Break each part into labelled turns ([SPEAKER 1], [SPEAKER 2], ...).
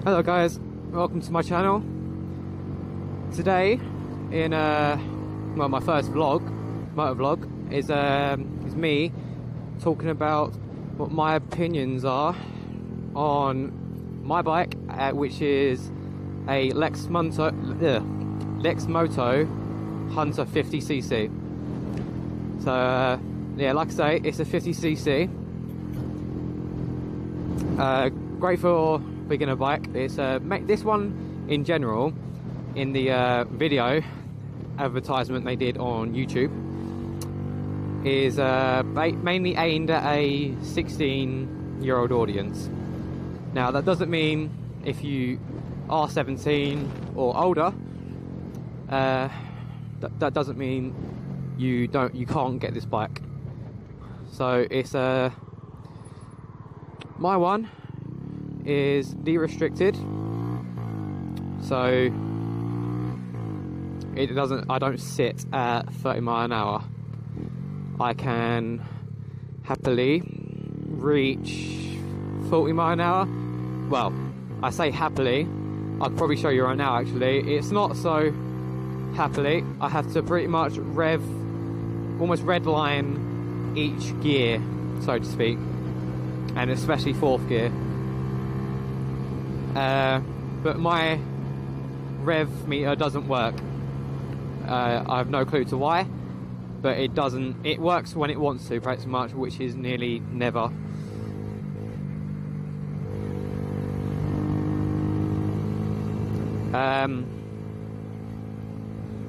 [SPEAKER 1] Hello guys, welcome to my channel. Today, in my first motor vlog, is me talking about what my opinions are on my bike, which is a Lexmoto Hunter 50cc. So yeah, like I say, it's a 50cc. Great for beginner bike. It's this one in general, in the video advertisement they did on YouTube, is mainly aimed at a 16-year-old audience. Now that doesn't mean if you are 17 or older, that doesn't mean you can't get this bike. So it's my one is de-restricted, so I don't sit at 30 miles an hour. I can happily reach 40 miles an hour. Well, I say happily, I'll probably show you right now actually. It's not so happily. I have to pretty much almost redline each gear, so to speak, and especially fourth gear. But my rev meter doesn't work. I have no clue to why, but it doesn't. It works when it wants to, pretty much, which is nearly never.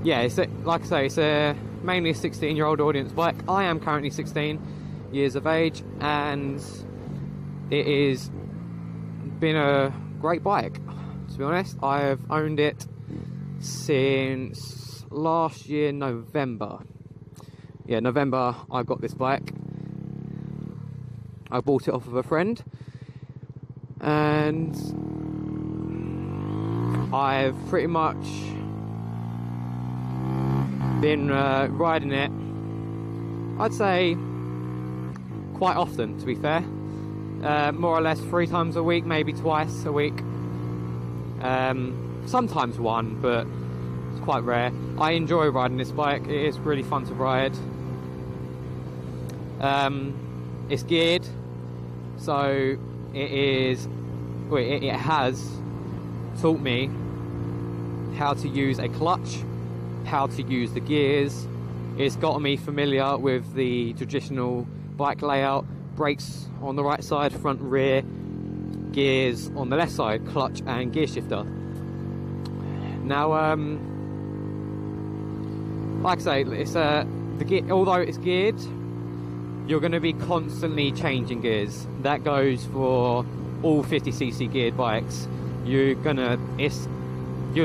[SPEAKER 1] Yeah, like I say, it's mainly a 16-year-old audience bike. I am currently 16 years of age, and it is been a great bike, to be honest. I've owned it since last year November. Yeah, November I got this bike. I bought it off of a friend, and I've pretty much been riding it, I'd say, quite often, to be fair. More or less 3 times a week, maybe twice a week. Sometimes one, but it's quite rare. I enjoy riding this bike. It is really fun to ride. It's geared, so it has taught me how to use a clutch, how to use the gears. It's gotten me familiar with the traditional bike layout. Brakes on the right side, front, rear, gears on the left side, clutch and gear shifter. Now, like I say, it's although it's geared, you're going to be constantly changing gears. That goes for all 50cc geared bikes. You're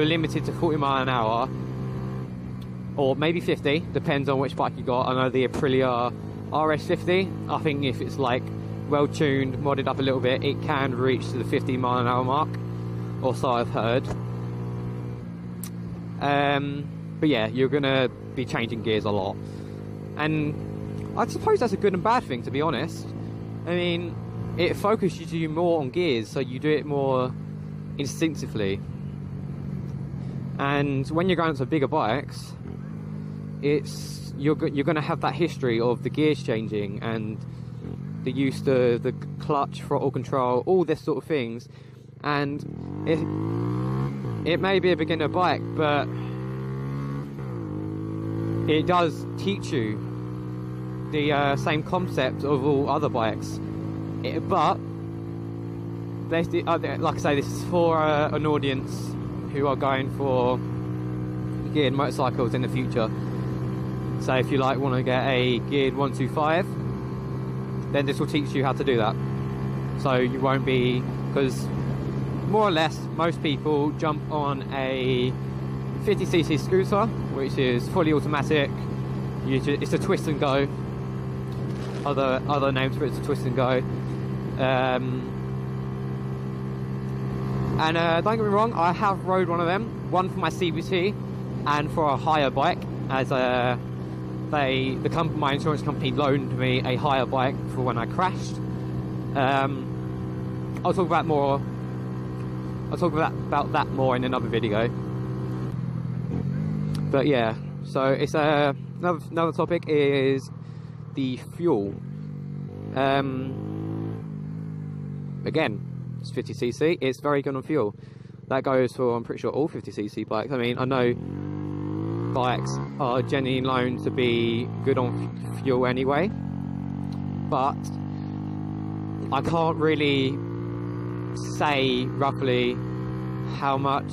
[SPEAKER 1] limited to 40 miles an hour, or maybe 50, depends on which bike you got. I know the Aprilia RS50, I think if it's like well tuned, modded up a little bit, it can reach to the 50 mile an hour mark, or so I've heard. But yeah, you're gonna be changing gears a lot, and I suppose that's a good and bad thing, to be honest. I mean, it focuses you more on gears, so you do it more instinctively. And when you're going to bigger bikes, you're going to have that history of the gears changing and the use of the clutch, throttle control, all this sort of things. And it may be a beginner bike, but it does teach you the same concept of all other bikes. But like I say, this is for an audience who are going for geared motorcycles in the future. So if you want to get a geared 125, then this will teach you how to do that. So you won't be, because more or less most people jump on a 50cc scooter, which is fully automatic. It's a twist and go. Other names for it's a twist and go. And don't get me wrong, I have rode one of them, one for my CVT and for a hire bike, as my insurance company loaned me a hire bike for when I crashed. I'll talk about more I'll talk about that more in another video. But yeah, so it's another topic is the fuel. Again, it's 50cc. It's very good on fuel. That goes for, I'm pretty sure, all 50cc bikes. I mean, I know bikes are generally known to be good on fuel anyway, but I can't really say roughly how much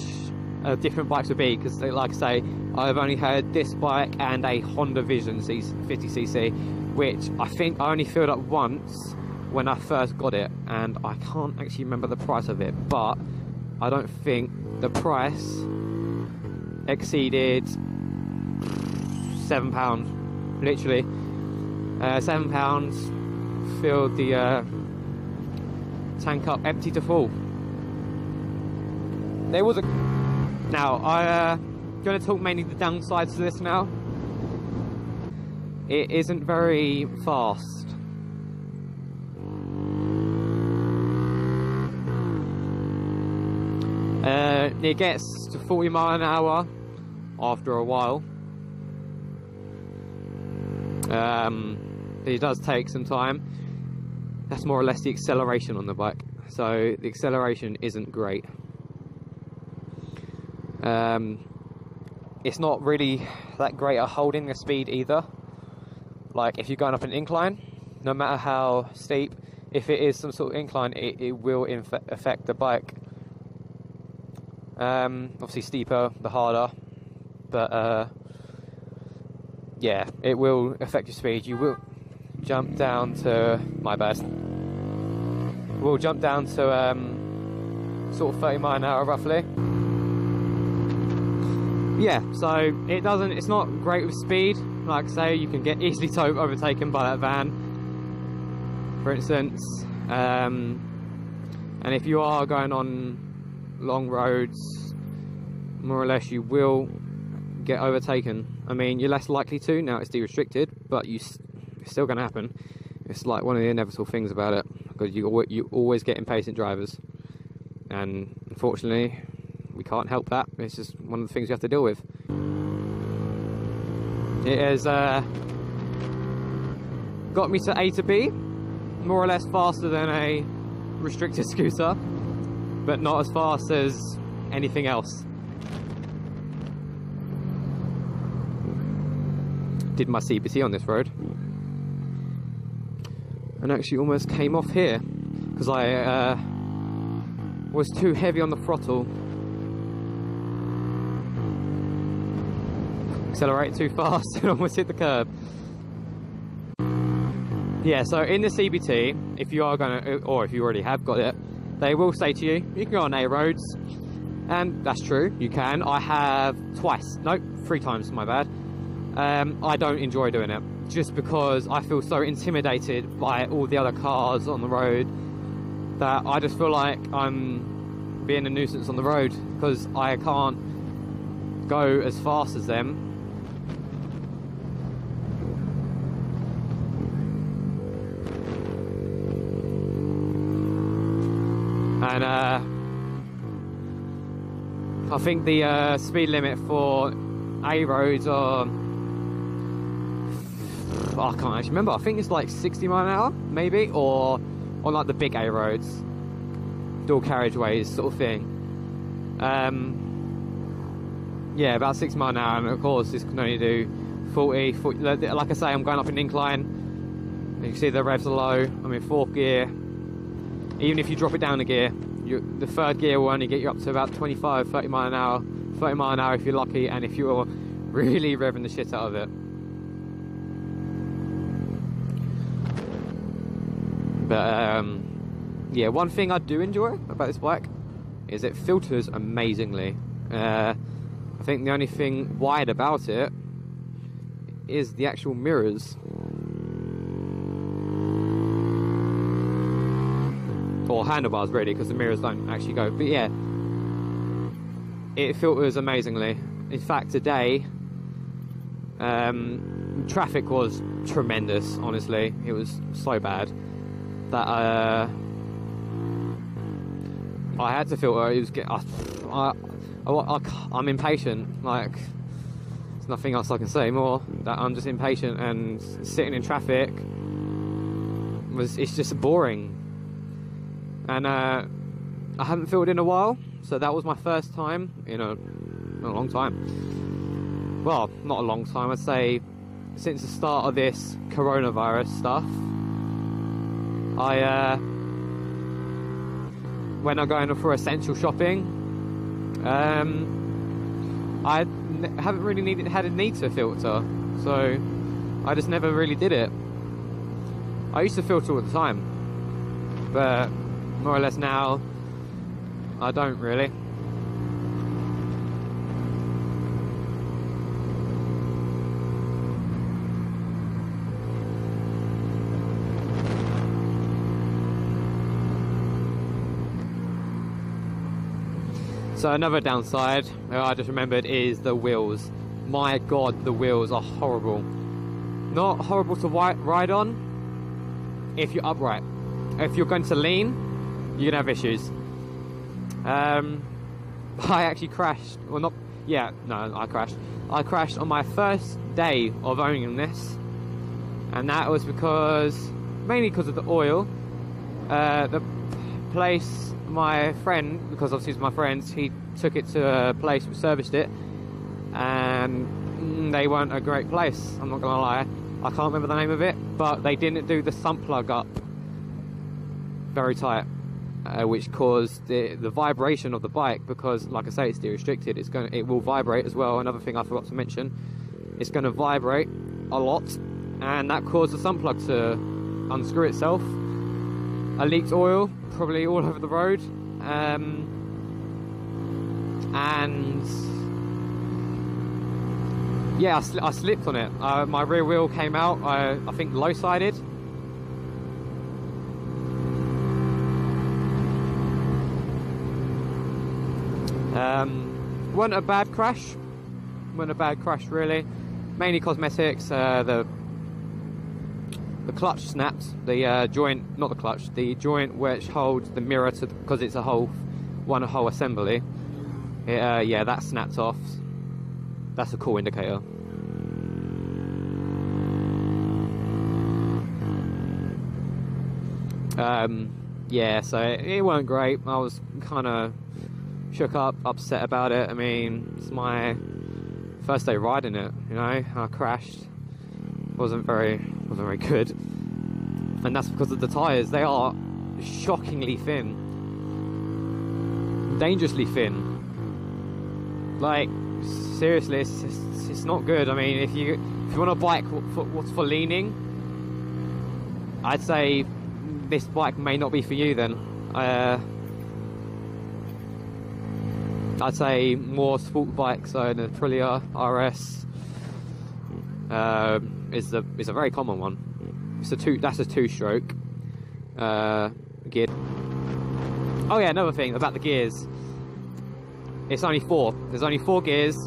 [SPEAKER 1] different bikes would be, because like I say, I've only had this bike and a Honda Vision 50cc, which I think I only filled up once when I first got it, and I can't actually remember the price of it, but I don't think the price exceeded £7, literally. £7 filled the tank up empty to full. There was a... Now, I'm going to talk mainly the downsides to this now. It isn't very fast. It gets to 40 miles an hour after a while. It does take some time. That's more or less the acceleration on the bike. So the acceleration isn't great. It's not really that great at holding the speed either. Like if you're going up an incline, no matter how steep, if it is some sort of incline, it will affect the bike. Obviously steeper the harder, but yeah, it will affect your speed. You will jump down to, my bad, we'll jump down to sort of 30 miles an hour roughly. Yeah, so it's not great with speed. Like I say, you can get easily overtaken by that van, for instance, and if you are going on long roads, more or less you will get overtaken. I mean, you're less likely to, now it's de-restricted, but it's still going to happen. It's like one of the inevitable things about it, because you always get impatient drivers, and unfortunately we can't help that. It's just one of the things you have to deal with. It has got me to A to B, more or less faster than a restricted scooter, but not as fast as anything else. Did my CBT on this road, and actually almost came off here because I was too heavy on the throttle. Accelerated too fast and almost hit the curb. Yeah, so in the CBT, if you are going to, or if you already have got it, they will say to you, you can go on A roads, and that's true, you can. I have three times, my bad. I don't enjoy doing it, just because I feel so intimidated by all the other cars on the road that I just feel like I'm being a nuisance on the road, because I can't go as fast as them. And I think the speed limit for A roads are, I can't actually remember, I think it's like 60 miles an hour maybe, or on like the big A roads, dual carriageways sort of thing. Yeah, about 60 miles an hour, and of course this can only do 40. Like I say, I'm going up an incline. You can see the revs are low. I'm in fourth gear. Even if you drop it down a gear, the third gear will only get you up to about 25, 30 miles an hour. 30 miles an hour if you're lucky, and if you're really revving the shit out of it. But yeah, one thing I do enjoy about this bike is it filters amazingly. I think the only thing wide about it is the actual mirrors. Or handlebars really, because the mirrors don't actually go, but yeah, it filters amazingly. In fact, today traffic was tremendous, honestly. It was so bad that I had to filter. It was I'm impatient. Like, there's nothing else I can say more. That I'm just impatient, and sitting in traffic it's just boring. And I haven't filtered in a while, so that was my first time in a long time. Well, not a long time. I'd say since the start of this coronavirus stuff. When I'm going for essential shopping, I haven't really had a need to filter, so I just never really did it. I used to filter all the time, but more or less now I don't really. So another downside I just remembered is the wheels. My god, the wheels are horrible. Not horrible to ride on if you're upright. If you're going to lean, you're gonna have issues. I actually crashed. Well, not. Yeah, no, I crashed. I crashed on my first day of owning this, and that was mainly because of the oil. The place. My friend, because obviously it's my friend's, he took it to a place which serviced it, and they weren't a great place, I'm not gonna lie. I can't remember the name of it, but they didn't do the sump plug up very tight, which caused the vibration of the bike, because like I say, it's de-restricted, it will vibrate as well. Another thing I forgot to mention, it's going to vibrate a lot, and that caused the sump plug to unscrew itself. I leaked oil probably all over the road, and yeah, I slipped on it. My rear wheel came out, I think low-sided. Wasn't a bad crash really, mainly cosmetics. The clutch snapped, the joint, not the clutch, the joint which holds the mirror to, because it's a whole assembly. Yeah, that snapped off. That's a cool indicator. Yeah, so it weren't great. I was kind of shook up, upset about it. I mean, it's my first day riding it, you know. I crashed. Wasn't very good, and that's because of the tyres. They are shockingly thin, dangerously thin. Like, seriously, it's not good. I mean, if you want a bike for leaning, I'd say this bike may not be for you then. I'd say more sport bikes, so the Aprilia RS is a very common one. That's a two-stroke gear. Oh yeah, another thing about the gears. It's only 4. There's only 4 gears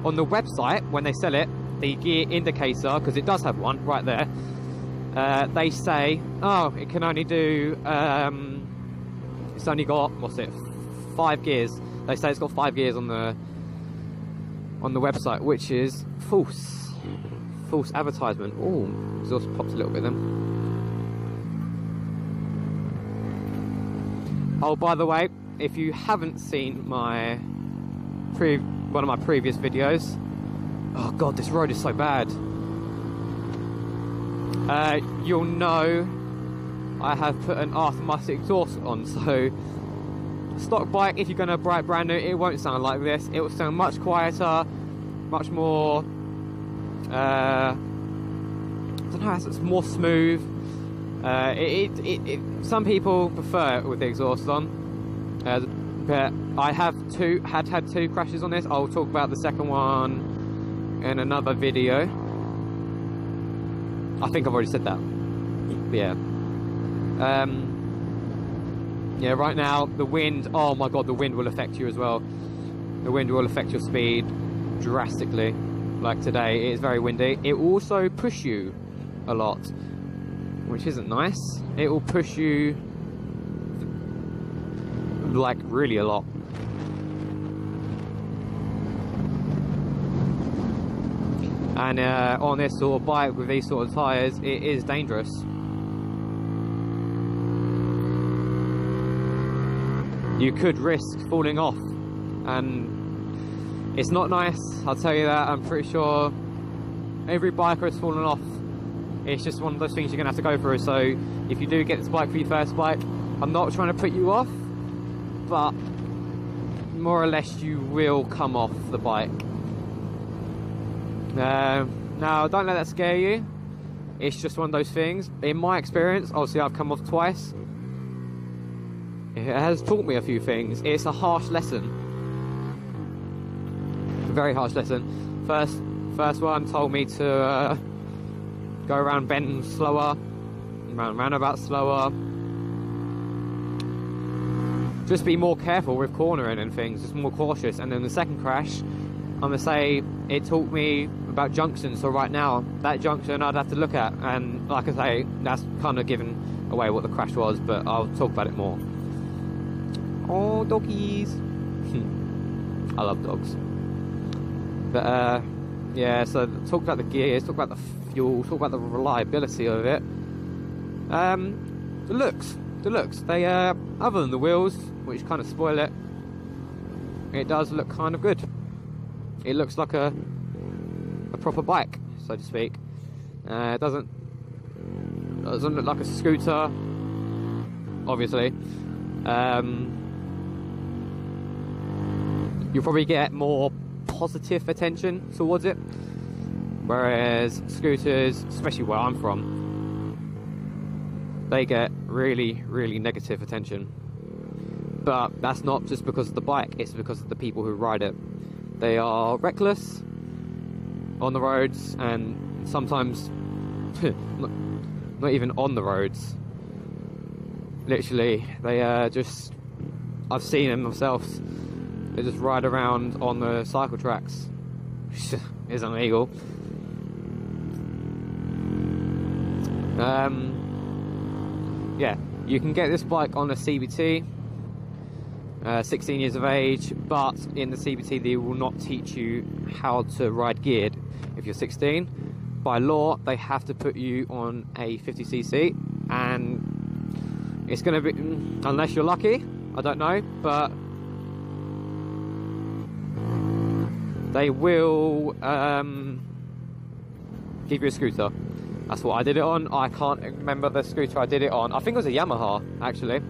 [SPEAKER 1] on the website. When they sell it, the gear indicator, because it does have one right there, they say, oh, it can only do, it's only got, 5 gears. They say it's got 5 gears on the website, which is false advertisement. Oh, exhaust popped a little bit then. Oh, by the way, if you haven't seen one of my previous videos, oh god, this road is so bad. You'll know I have put an aftermarket exhaust on, so stock bike, if you're going to buy it brand new, it won't sound like this. It will sound much quieter, much more I don't know, it's more smooth. Some people prefer it with the exhaust on, but I have had two crashes on this. I'll talk about the second one in another video. I think I've already said that. Yeah. Yeah, right now the wind, oh my god, the wind will affect you as well. The wind will affect your speed drastically. Like today, it is very windy. It will also push you a lot, which isn't nice. It will push you like really a lot. And on this sort of bike with these sort of tyres, it is dangerous. You could risk falling off, and it's not nice, I'll tell you that. I'm pretty sure every biker has fallen off. It's just one of those things you're gonna have to go through. So if you do get this bike for your first bike, I'm not trying to put you off, but more or less you will come off the bike. Now don't let that scare you. It's just one of those things. In my experience, obviously I've come off twice. It has taught me a few things. It's a harsh lesson. A very harsh lesson. First one told me to go around bends slower, around roundabouts slower. Just be more careful with cornering and things, just more cautious. And then the second crash, I'm gonna say it taught me about junctions. So right now, that junction I'd have to look at, and like I say, that's kind of giving away what the crash was, but I'll talk about it more. Oh, doggies. I love dogs. But yeah, so talk about the gears, talk about the fuel, talk about the reliability of it. The looks, they other than the wheels, which kind of spoil it, it does look kind of good. It looks like a proper bike, so to speak. It doesn't look like a scooter, obviously. You'll probably get more positive attention towards it, whereas scooters, especially where I'm from, they get really, really negative attention. But that's not just because of the bike, it's because of the people who ride it. They are reckless on the roads, and sometimes not even on the roads. Literally, they just, I've seen them myself. They just ride around on the cycle tracks, which isn't legal. Yeah, you can get this bike on a CBT, 16 years of age, but in the CBT they will not teach you how to ride geared if you're 16. By law, they have to put you on a 50cc, and it's going to be, unless you're lucky, I don't know, but they will give you a scooter. That's what I did it on. I can't remember the scooter I did it on. I think it was a Yamaha, actually.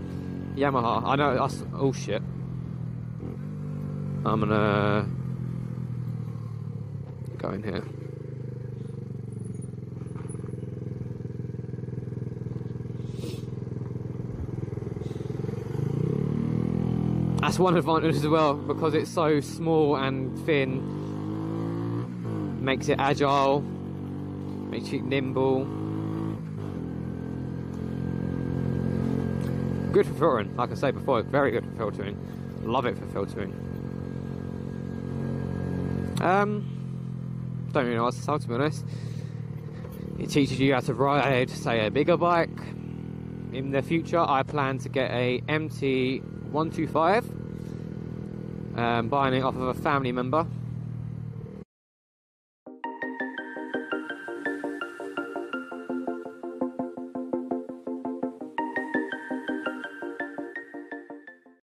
[SPEAKER 1] Yamaha. I know. Oh shit. I'm gonna go in here. That's one advantage as well, because it's so small and thin. Makes it agile, makes it nimble. Good for filtering, like I said before, very good for filtering. Love it for filtering. Don't really know what to say, to be honest. It teaches you how to ride, say, a bigger bike. In the future, I plan to get a MT125, buying it off of a family member.